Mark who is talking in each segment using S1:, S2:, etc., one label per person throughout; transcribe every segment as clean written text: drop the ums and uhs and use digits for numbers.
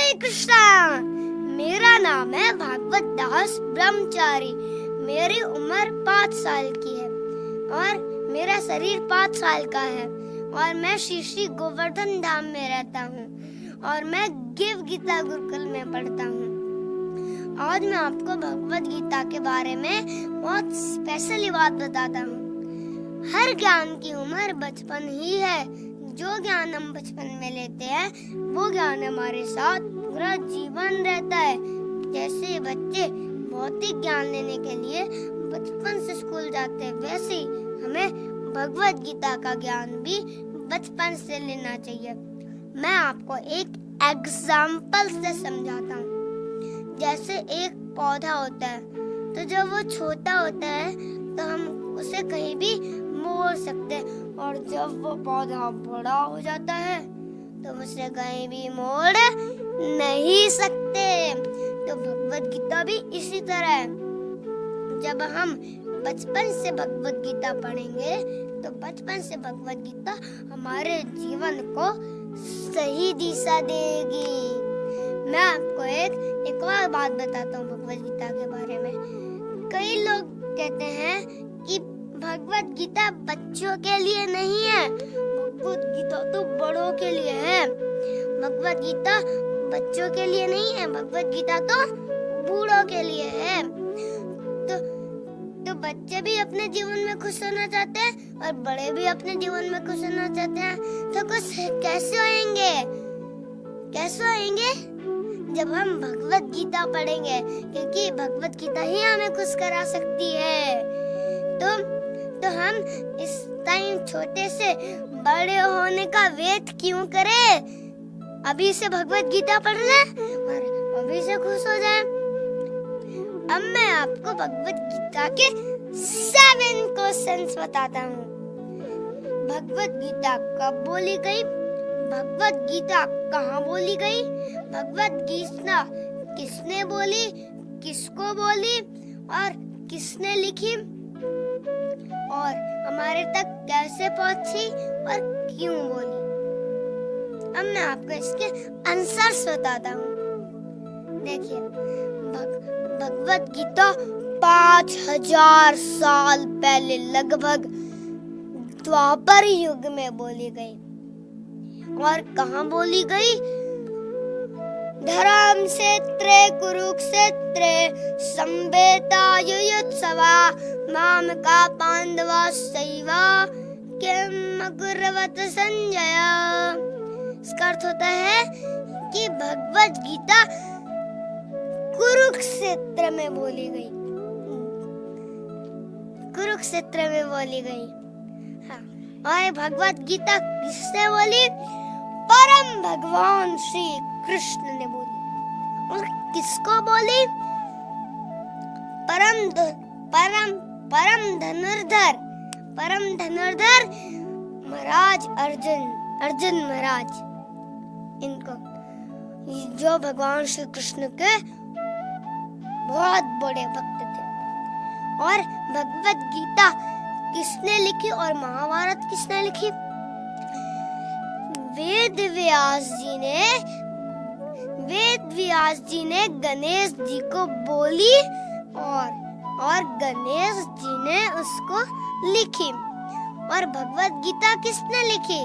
S1: हरे कृष्णा। मेरा नाम है भागवत दास ब्रह्मचारी। मेरी उम्र 5 साल की है और मेरा शरीर 5 साल का है और मैं श्री गोवर्धन धाम में रहता हूँ और मैं गिव गीता गुरुकुल में पढ़ता हूँ। आज मैं आपको भगवत गीता के बारे में बहुत स्पेशली बात बताता हूँ। हर ज्ञान की उम्र बचपन ही है। जो ज्ञान हम बचपन में लेते हैं वो ज्ञान हमारे साथ पूरा जीवन रहता है। जैसे बच्चे भौतिक ज्ञान लेने के लिए बचपन से स्कूल जाते हैं, वैसे ही हमें भगवत गीता का ज्ञान भी बचपन से लेना चाहिए। मैं आपको एक एग्जाम्पल से समझाता हूँ। जैसे एक पौधा होता है, तो जब वो छोटा होता है तो हम उसे कहीं भी मोड़ सकते हैं और जब वो पौधा बड़ा हो जाता है तो उसे कहीं भी मोड़ नहीं सकते। तो भगवत गीता भी इसी तरह है। जब हम बचपन से भगवत गीता पढ़ेंगे तो बचपन से भगवत गीता हमारे जीवन को सही दिशा देगी। मैं आपको एक और बात बताता हूँ भगवत गीता के बारे में। कई लोग कहते हैं कि भगवत गीता बच्चों के लिए नहीं है, भगवत गीता तो बड़ों के लिए है। भगवत गीता बच्चों के लिए नहीं है, भगवत गीता तो बूढ़ों के लिए है। तो बच्चे भी अपने जीवन में खुश होना चाहते हैं और बड़े भी अपने जीवन में खुश होना चाहते हैं। तो कुछ कैसे होएंगे? जब हम भगवत गीता पढ़ेंगे, क्योंकि भगवत गीता ही हमें खुश करा सकती है। तो हम इस टाइम छोटे से बड़े होने का वेट क्यों करें? अभी से भगवत गीता पढ़ लें और अभी से खुश हो जाएं। अब मैं आपको भगवत गीता के 7 क्वेश्चंस बताता हूँ। भगवत गीता कब बोली गई? भगवत गीता कहाँ बोली गई? भगवत गीता किसने बोली, किसको बोली और किसने लिखी और हमारे तक कैसे पहुंची और क्यों बोली? अब मैं आपको इसके आंसर्स बताता हूँ। देखिए, भगवत गीता 5000 साल पहले लगभग द्वापर युग में बोली गई। और कहाँ बोली गई? धर्म क्षेत्रे कुरुक्षेत्रे संवेतायुयुत्सवा मामका पांडवा सैवा किम अकुर्वत संजय। इसका अर्थ होता है कि भगवत गीता कुरुक्षेत्र में बोली गई। कुरुक्षेत्र में बोली गई। हाँ, और भगवत गीता किसने बोली? परम भगवान श्री कृष्ण ने बोली। और किसको बोली? परम धनुर्धर महाराज अर्जुन महाराज, इनको, जो भगवान श्री कृष्ण के बहुत बड़े भक्त थे। और भगवत गीता किसने लिखी और महाभारत किसने लिखी? वेद व्यास जी ने गणेश जी को बोली और गणेश जी ने उसको लिखी। और भगवत गीता किसने लिखी?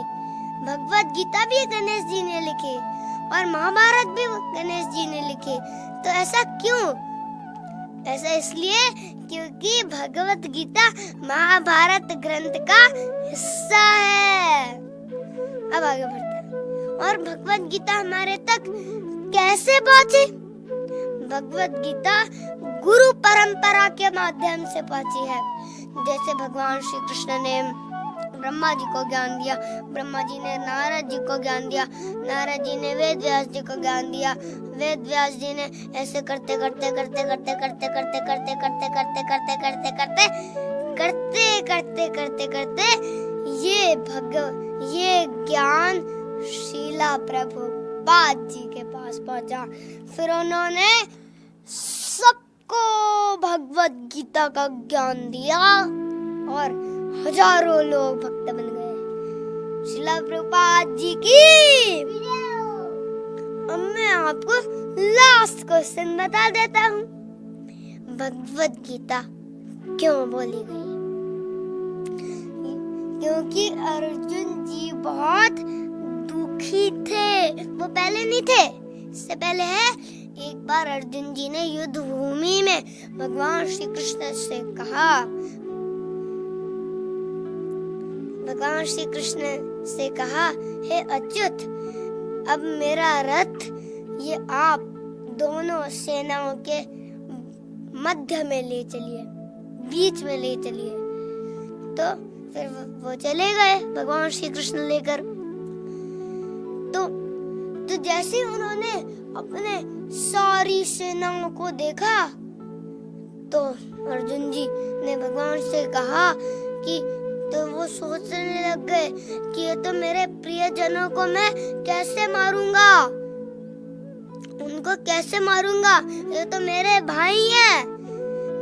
S1: भगवत गीता भी गणेश जी ने लिखी और महाभारत भी गणेश जी ने लिखी। तो ऐसा क्यों? ऐसा इसलिए क्योंकि भगवत गीता महाभारत ग्रंथ का हिस्सा है। अब आगे बढ़ते हैं। और भगवत गीता हमारे तक कैसे पहुंची? भगवत गीता गुरु परंपरा के माध्यम से पहुंची है। जैसे भगवान श्री कृष्ण ने ब्रह्मा जी को ज्ञान दिया, ब्रह्मा जी ने नारद जी को ज्ञान दिया, नारद जी ने वेद व्यास जी को ज्ञान दिया, वेद व्यास जी ने ऐसे करते ये ज्ञान शीला प्रभुपाद जी के पास पहुंचा। फिर उन्होंने सबको भगवत गीता का ज्ञान दिया और हजारों लोग भक्त बन गए। शीला प्रभुपाद जी की। अब मैं आपको लास्ट क्वेश्चन बता देता हूँ। भगवत गीता क्यों बोली गई? क्योंकि अर्जुन जी बहुत दुखी थे। वो पहले नहीं थे, इससे पहले है। एक बार अर्जुन जी ने युद्ध भूमि में भगवान श्री कृष्ण से कहा, भगवान श्री कृष्ण से कहा, हे अच्युत, अब मेरा रथ ये आप दोनों सेनाओं के मध्य में ले चलिए, बीच में ले चलिए। तो फिर वो चले गए भगवान श्री कृष्ण लेकर। तो जैसे उन्होंने अपने सारी सेनाओं को देखा तो अर्जुन जी ने भगवान से कहा कि, तो वो सोचने लग गए कि ये तो मेरे प्रियजनों को मैं कैसे मारूंगा, उनको कैसे मारूंगा, ये तो मेरे भाई हैं,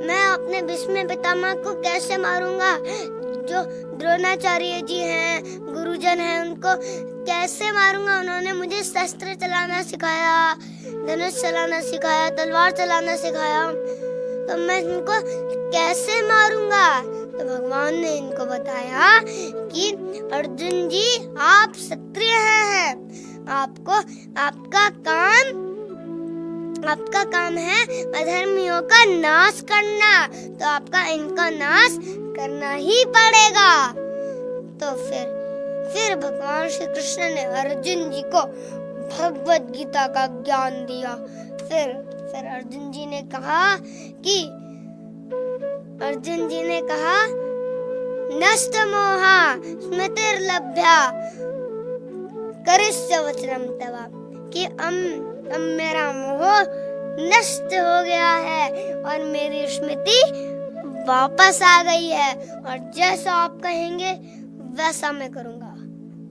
S1: मैं अपने भीष्म पितामह को कैसे मारूंगा, जो द्रोणाचार्य जी हैं, गुरुजन हैं, उनको कैसे मारूंगा, उन्होंने मुझे शस्त्र चलाना सिखाया, धनुष चलाना सिखाया, तलवार चलाना सिखाया, तो मैं इनको कैसे मारूंगा। तो भगवान ने इनको बताया कि अर्जुन जी आप क्षत्रिय हैं, आपका काम है अधर्मियों का नाश करना, तो आपका इनका नाश करना ही पड़ेगा। तो फिर भगवान श्री कृष्ण ने अर्जुन जी को भगवत गीता का ज्ञान दिया। फिर अर्जुन जी ने कहा नष्ट मोहा स्मृतिर्लभ्या करिष्य वचनम तवा, कि अब मेरा मोह नष्ट हो गया है और मेरी स्मृति वापस आ गई है, और जैसा आप कहेंगे वैसा मैं करूंगा।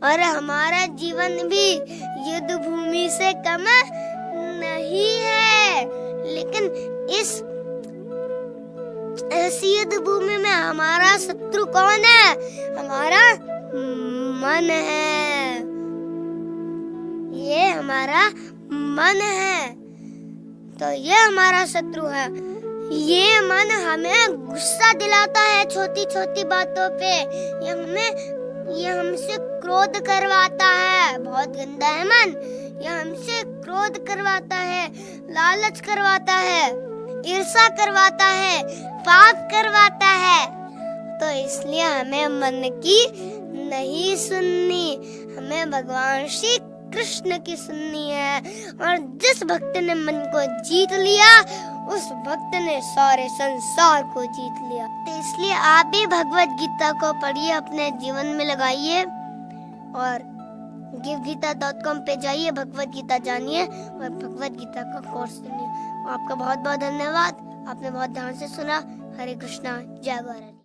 S1: और हमारा जीवन भी युद्ध भूमि से कम नहीं है, लेकिन इस युद्ध भूमि में हमारा शत्रु कौन है? हमारा मन है। ये हमारा मन है, तो ये हमारा शत्रु है। ये मन हमें गुस्सा दिलाता है छोटी छोटी बातों पे, ये हमसे क्रोध करवाता है, बहुत गंदा है मन। ये हमसे क्रोध करवाता है, लालच करवाता है, ईर्ष्या करवाता है, पाप करवाता है। तो इसलिए हमें मन की नहीं सुननी, हमें भगवान श्री कृष्ण की सुननी है। और जिस भक्त ने मन को जीत लिया, उस भक्त ने सारे संसार को जीत लिया। तो इसलिए आप भी भगवत गीता को पढ़िए, अपने जीवन में लगाइए, और givegita.com पे जाइए, भगवत गीता जानिए और भगवत गीता का कोर्स सुनिए। आपका बहुत बहुत धन्यवाद, आपने बहुत ध्यान से सुना। हरे कृष्णा, जय भारत।